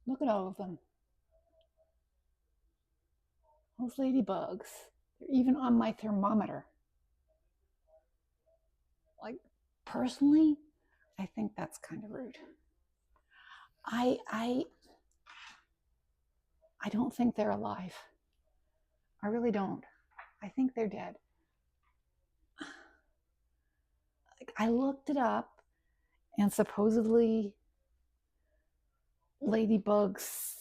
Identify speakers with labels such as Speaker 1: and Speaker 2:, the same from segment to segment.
Speaker 1: Look at all of them. Those ladybugs. They're even on my thermometer. Like, personally, I think that's kind of rude. I I I don't think they're alive. I really don't. I think they're dead. Like, I looked it up, and supposedly ladybugs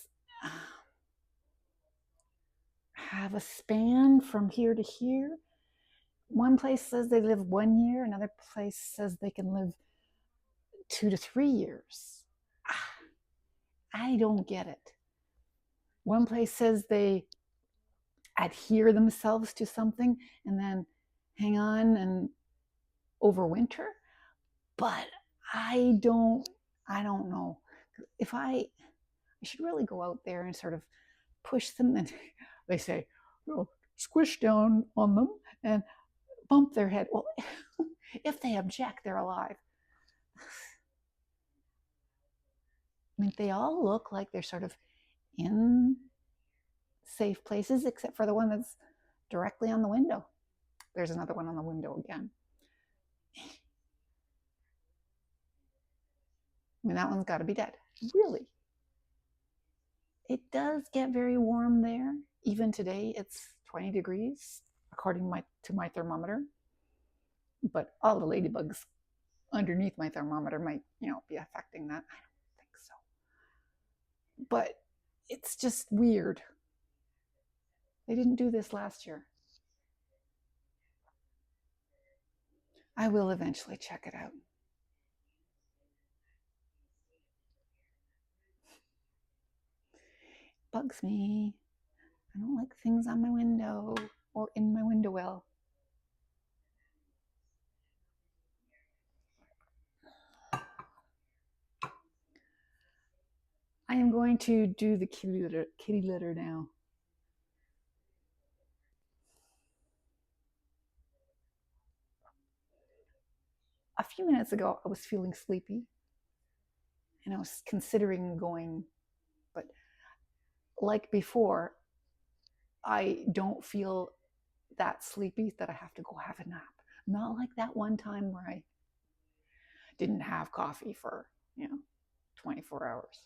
Speaker 1: have a span from here to here. One place says they live 1 year, another place says they can live 2 to 3 years. I don't get it. One place says they adhere themselves to something and then hang on and overwinter, but I don't know. If I should really go out there and sort of push them, and they say, oh, squish down on them and bump their head. Well, if they object, they're alive. I mean, they all look like they're sort of in safe places, except for the one that's directly on the window. There's another one on the window again. I mean, that one's got to be dead. Really. It does get very warm there. Even today, it's 20 degrees, according to my thermometer. But all the ladybugs underneath my thermometer might, be affecting that. I don't think so. But it's just weird. They didn't do this last year. I will eventually check it out. Bugs me. I don't like things on my window or in my window well. I am going to do the kitty litter now. A few minutes ago, I was feeling sleepy and I was considering going, but like before, I don't feel that sleepy that I have to go have a nap. Not like that one time where I didn't have coffee for, 24 hours.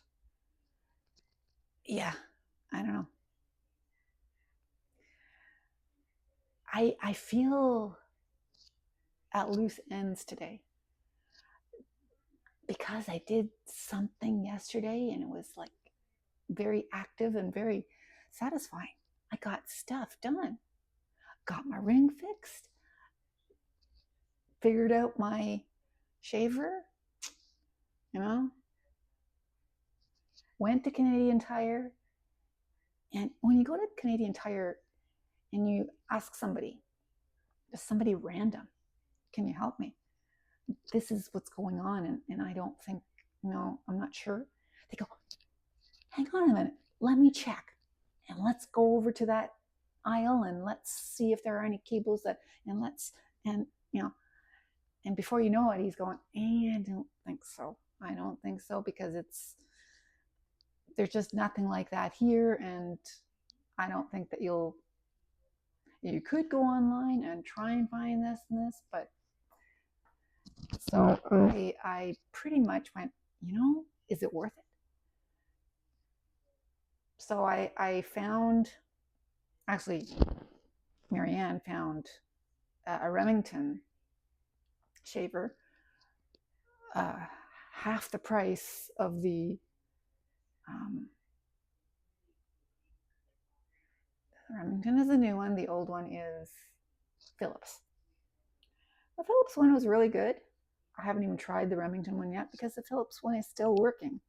Speaker 1: Yeah, I don't know. I feel at loose ends today because I did something yesterday and it was like very active and very satisfying. I got stuff done, got my ring fixed, figured out my shaver, you know, went to Canadian Tire. And when you go to Canadian Tire and you ask somebody, just somebody random, can you help me? This is what's going on. And I don't think, I'm not sure. They go, hang on a minute, let me check. And let's go over to that aisle and let's see if there are any cables and before you know it, he's going, I don't think so. I don't think so because there's just nothing like that here. And I don't think that you could go online and try and find this and this, but so I pretty much went, is it worth it? So I found, actually, Marianne found a Remington shaver, uh, half the price of the Remington is the new one. The old one is Phillips. The Phillips one was really good. I haven't even tried the Remington one yet because the Phillips one is still working.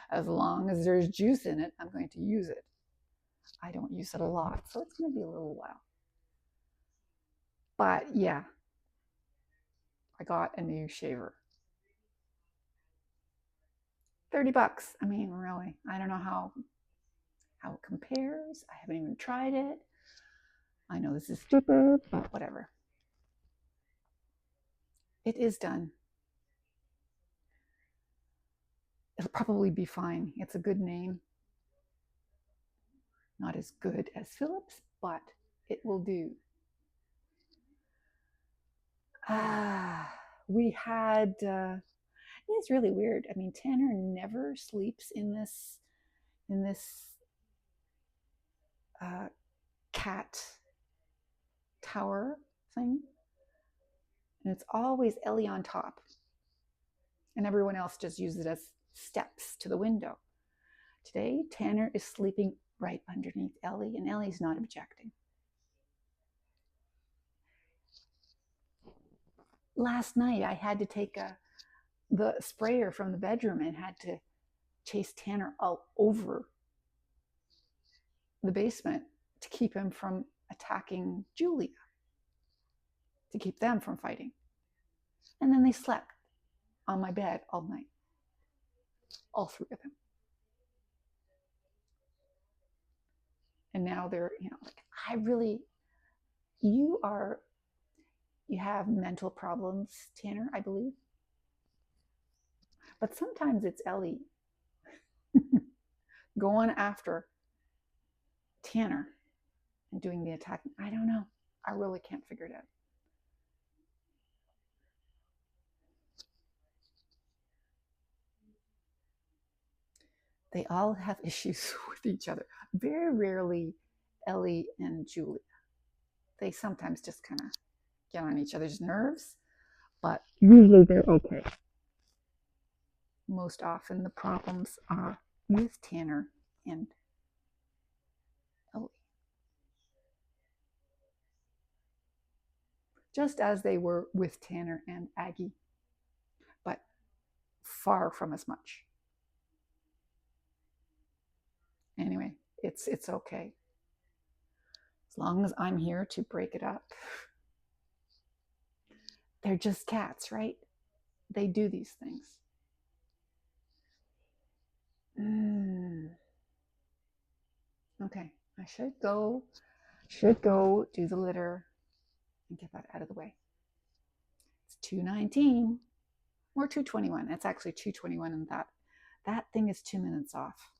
Speaker 1: As long as there's juice in it, I'm going to use it. I don't use it a lot, so it's going to be a little while. But yeah, I got a new shaver. $30. I mean, really, I don't know how it compares. I haven't even tried it. I know this is stupid, but whatever. It is done. It'll probably be fine. It's a good name. Not as good as Phillips, but it will do. We had, it's really weird. I mean, Tanner never sleeps in this uh, cat tower thing. And it's always Ellie on top. And everyone else just uses it as steps to the window. Today, Tanner is sleeping right underneath Ellie, and Ellie's not objecting. Last night, I had to take the sprayer from the bedroom and had to chase Tanner all over the basement to keep him from attacking Julia, to keep them from fighting. And then they slept on my bed all night, all three of them. And now they're, like, I really, you have mental problems, Tanner, I believe. But sometimes it's Ellie going after Tanner and doing the attacking. I don't know. I really can't figure it out. They all have issues with each other. Very rarely Ellie and Julia. They sometimes just kind of get on each other's nerves, but usually they're okay. Most often the problems are with Tanner and Ellie. Just as they were with Tanner and Aggie, but far from as much. Anyway, it's okay. As long as I'm here to break it up. They're just cats, right? They do these things. Okay, I should go do the litter and get that out of the way. It's 2:19 or 2:21. It's actually 2:21, and that thing is 2 minutes off.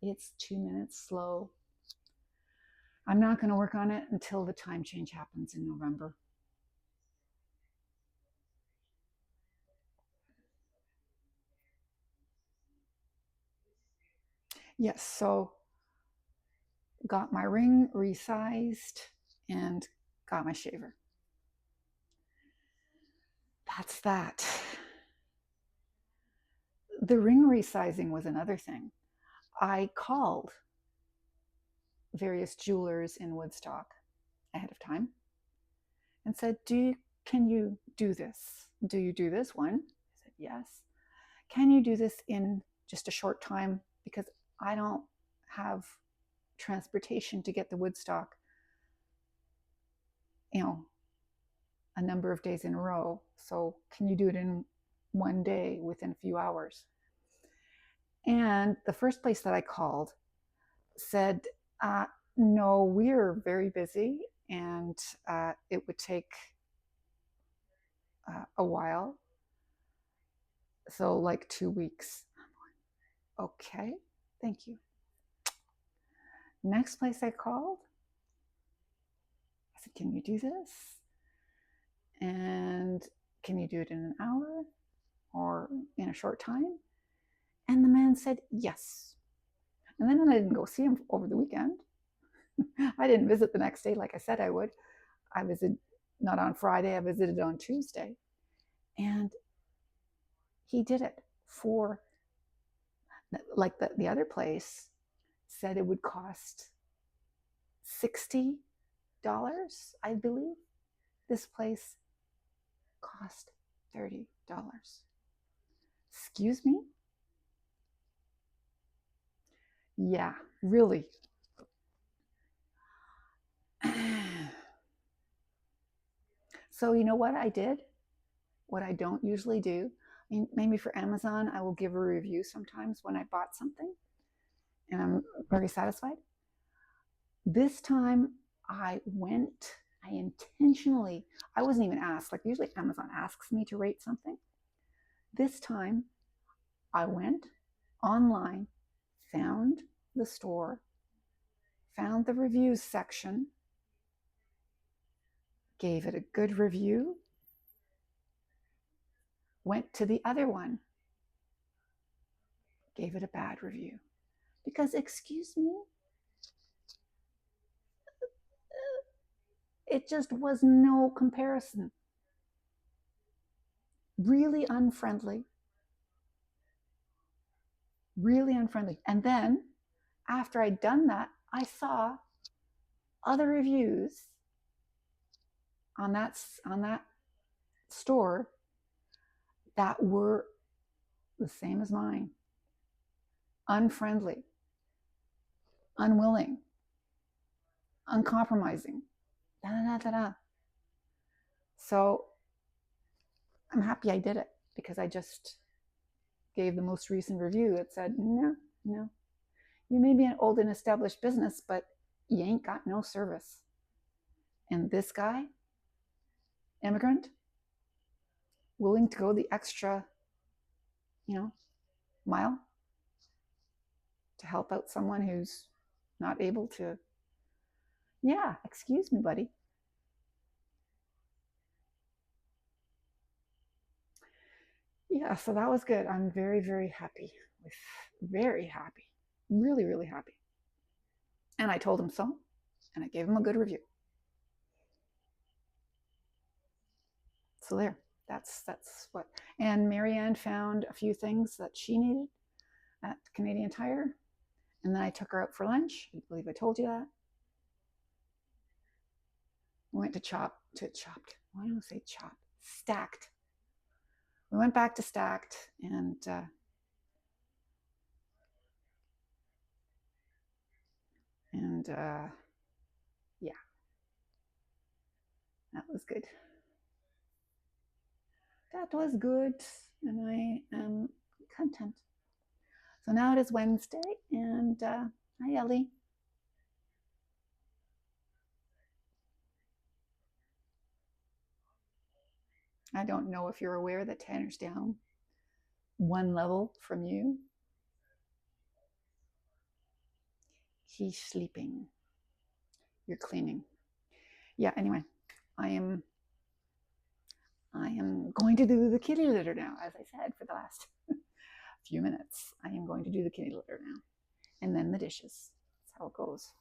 Speaker 1: It's 2 minutes slow. I'm not going to work on it until the time change happens in November. Yes, so got my ring resized and got my shaver. That's that. The ring resizing was another thing. I called various jewelers in Woodstock ahead of time and said, can you do this? Do you do this one? I said, yes. Can you do this in just a short time? Because I don't have transportation to get to Woodstock, a number of days in a row. So can you do it in one day within a few hours? And the first place that I called said, no, we're very busy and it would take a while. So like 2 weeks. Okay, thank you. Next place I called, I said, can you do this? And can you do it in an hour or in a short time? And the man said, yes. And then I didn't go see him over the weekend. I didn't visit the next day like I said I would. I visited not on Friday, I visited on Tuesday. And he did it for, like the other place said it would cost $60, I believe. This place cost $30. Excuse me? Yeah, really. So you know what I did? What I don't usually do. I mean, maybe for Amazon, I will give a review sometimes when I bought something and I'm very satisfied. This time I intentionally, I wasn't even asked, like usually Amazon asks me to rate something. This time I went online, found the store, found the reviews section, gave it a good review, went to the other one, gave it a bad review. Because, excuse me, it just was no comparison. Really unfriendly. Really unfriendly. And then, after I'd done that, I saw other reviews on that store that were the same as mine. Unfriendly, unwilling, uncompromising. Da, da, da, da. So I'm happy I did it, because I just gave the most recent review that said, no, you may be an old and established business, but you ain't got no service. And this guy, immigrant, willing to go the extra, mile to help out someone who's not able to. Yeah, excuse me, buddy. Yeah, so that was good. I'm very, very happy. Very happy. Really, really happy. And I told him so, and I gave him a good review. So there, that's what. And Marianne found a few things that she needed at Canadian Tire, and then I took her out for lunch. I believe I told you that. We went to chopped. Why do I say chopped? Stacked. We went back to Stacked, and yeah, that was good. That was good, and I am content. So now it is Wednesday, and hi, Ellie. I don't know if you're aware that Tanner's down one level from you. He's sleeping. You're cleaning. Yeah, anyway, I am going to do the kitty litter now, as I said for the last few minutes. I am going to do the kitty litter now, and then the dishes. That's how it goes.